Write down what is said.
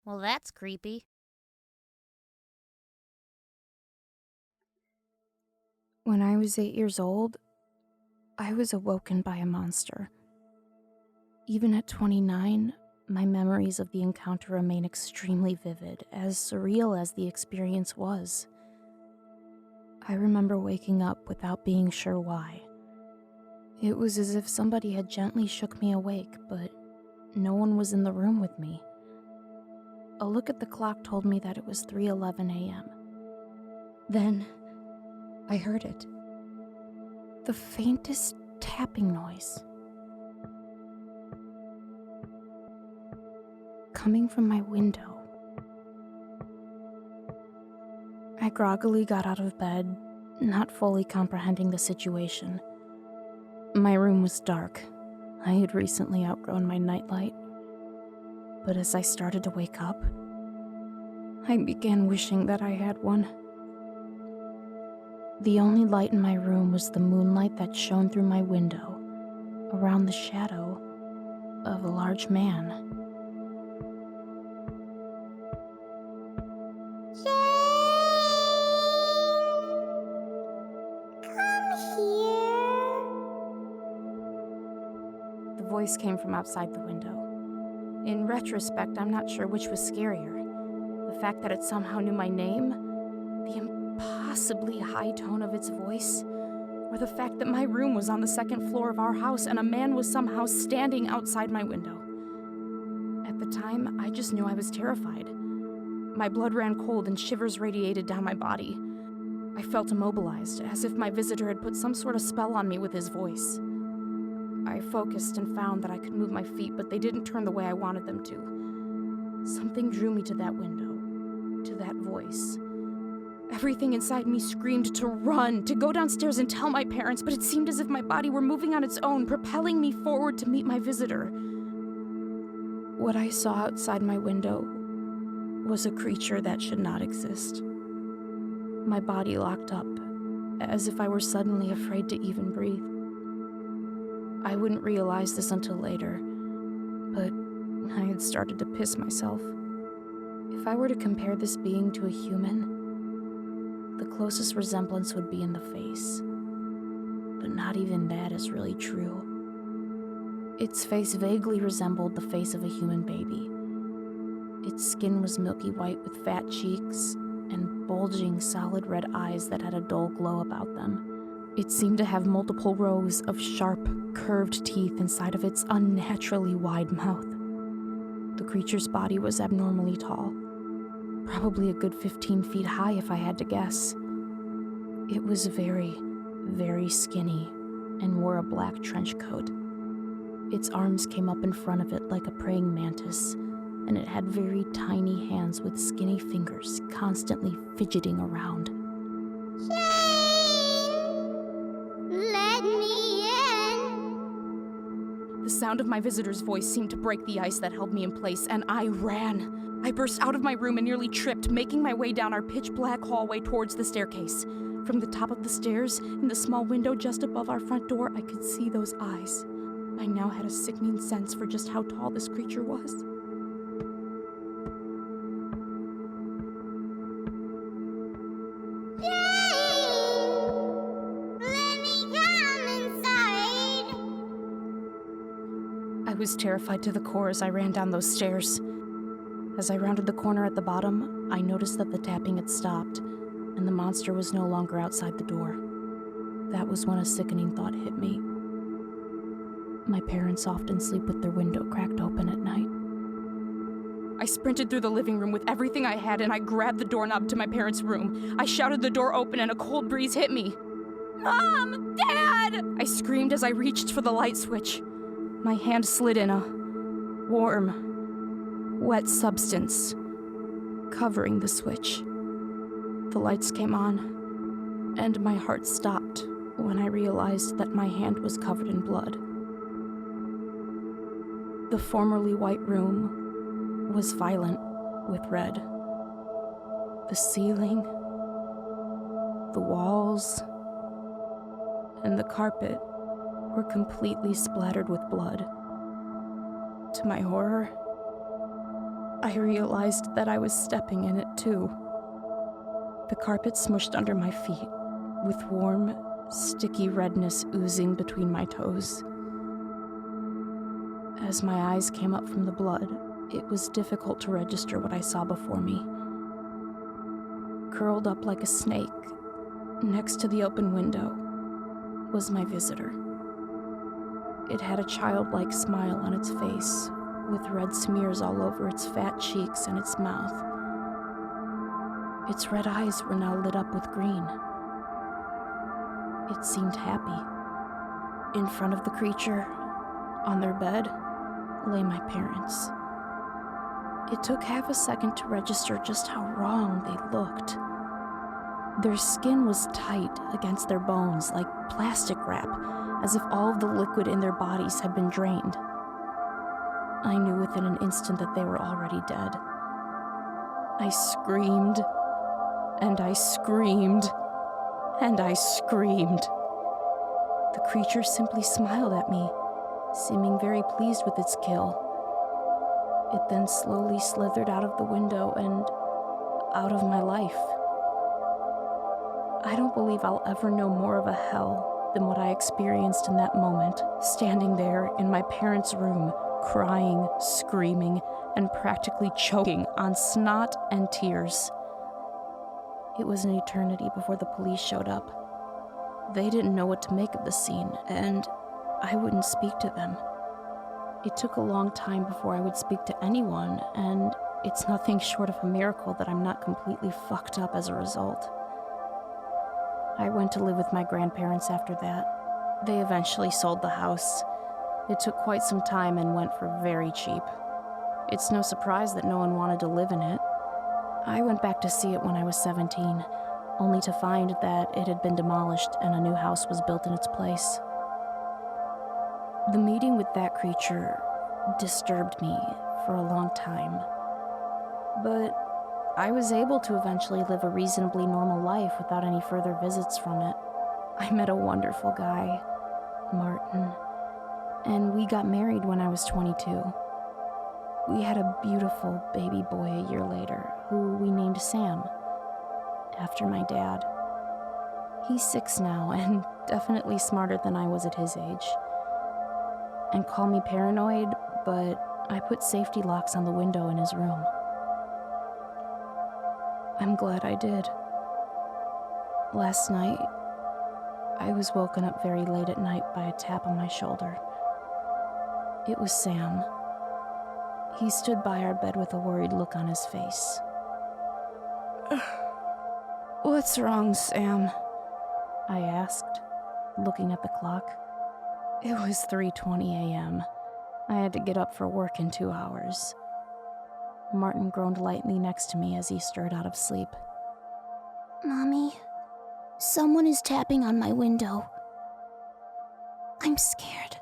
Well, that's creepy. When I was 8 years old, I was awoken by a monster. Even at 29, my memories of the encounter remain extremely vivid, as surreal as the experience was. I remember waking up without being sure why. It was as if somebody had gently shook me awake, but no one was in the room with me. A look at the clock told me that it was 3:11 a.m. Then, I heard it. The faintest tapping noise. Coming from my window. I groggily got out of bed, not fully comprehending the situation. My room was dark. I had recently outgrown my nightlight. But as I started to wake up, I began wishing that I had one. The only light in my room was the moonlight that shone through my window, around the shadow of a large man. The voice came from outside the window. In retrospect, I'm not sure which was scarier. The fact that it somehow knew my name, the impossibly high tone of its voice, or the fact that my room was on the second floor of our house and a man was somehow standing outside my window. At the time, I just knew I was terrified. My blood ran cold and shivers radiated down my body. I felt immobilized, as if my visitor had put some sort of spell on me with his voice. I focused and found that I could move my feet, but they didn't turn the way I wanted them to. Something drew me to that window, to that voice. Everything inside me screamed to run, to go downstairs and tell my parents, but it seemed as if my body were moving on its own, propelling me forward to meet my visitor. What I saw outside my window was a creature that should not exist. My body locked up, as if I were suddenly afraid to even breathe. I wouldn't realize this until later, but I had started to piss myself. If I were to compare this being to a human, the closest resemblance would be in the face. But not even that is really true. Its face vaguely resembled the face of a human baby. Its skin was milky white with fat cheeks and bulging solid red eyes that had a dull glow about them. It seemed to have multiple rows of sharp, curved teeth inside of its unnaturally wide mouth. The creature's body was abnormally tall, probably a good 15 feet high if I had to guess. It was very, very skinny and wore a black trench coat. Its arms came up in front of it like a praying mantis, and it had very tiny hands with skinny fingers constantly fidgeting around. Let me in! The sound of my visitor's voice seemed to break the ice that held me in place, and I ran. I burst out of my room and nearly tripped, making my way down our pitch-black hallway towards the staircase. From the top of the stairs, in the small window just above our front door, I could see those eyes. I now had a sickening sense for just how tall this creature was. I was terrified to the core as I ran down those stairs. As I rounded the corner at the bottom, I noticed that the tapping had stopped, and the monster was no longer outside the door. That was when a sickening thought hit me. My parents often sleep with their window cracked open at night. I sprinted through the living room with everything I had, and I grabbed the doorknob to my parents' room. I shouted the door open, and a cold breeze hit me. "Mom! Dad!" I screamed as I reached for the light switch. My hand slid in a warm, wet substance, covering the switch. The lights came on, and my heart stopped when I realized that my hand was covered in blood. The formerly white room was violent with red. The ceiling, the walls, and the carpet were completely splattered with blood. To my horror, I realized that I was stepping in it too. The carpet smushed under my feet, with warm, sticky redness oozing between my toes. As my eyes came up from the blood, it was difficult to register what I saw before me. Curled up like a snake, next to the open window, was my visitor. It had a childlike smile on its face, with red smears all over its fat cheeks and its mouth. Its red eyes were now lit up with green. It seemed happy. In front of the creature, on their bed, lay my parents. It took half a second to register just how wrong they looked. Their skin was tight against their bones like plastic wrap, as if all of the liquid in their bodies had been drained. I knew within an instant that they were already dead. I screamed, and I screamed, and I screamed. The creature simply smiled at me, seeming very pleased with its kill. It then slowly slithered out of the window and out of my life. I don't believe I'll ever know more of a hell than what I experienced in that moment, standing there in my parents' room, crying, screaming, and practically choking on snot and tears. It was an eternity before the police showed up. They didn't know what to make of the scene, and I wouldn't speak to them. It took a long time before I would speak to anyone, and it's nothing short of a miracle that I'm not completely fucked up as a result. I went to live with my grandparents after that. They eventually sold the house. It took quite some time and went for very cheap. It's no surprise that no one wanted to live in it. I went back to see it when I was 17, only to find that it had been demolished and a new house was built in its place. The meeting with that creature disturbed me for a long time, but I was able to eventually live a reasonably normal life without any further visits from it. I met a wonderful guy, Martin, and we got married when I was 22. We had a beautiful baby boy a year later, who we named Sam, after my dad. He's 6 now, and definitely smarter than I was at his age. And call me paranoid, but I put safety locks on the window in his room. I'm glad I did. Last night, I was woken up very late at night by a tap on my shoulder. It was Sam. He stood by our bed with a worried look on his face. "What's wrong, Sam?" I asked, looking at the clock. It was 3:20 a.m. I had to get up for work in 2 hours. Martin groaned lightly next to me as he stirred out of sleep. Mommy, someone is tapping on my window. I'm scared.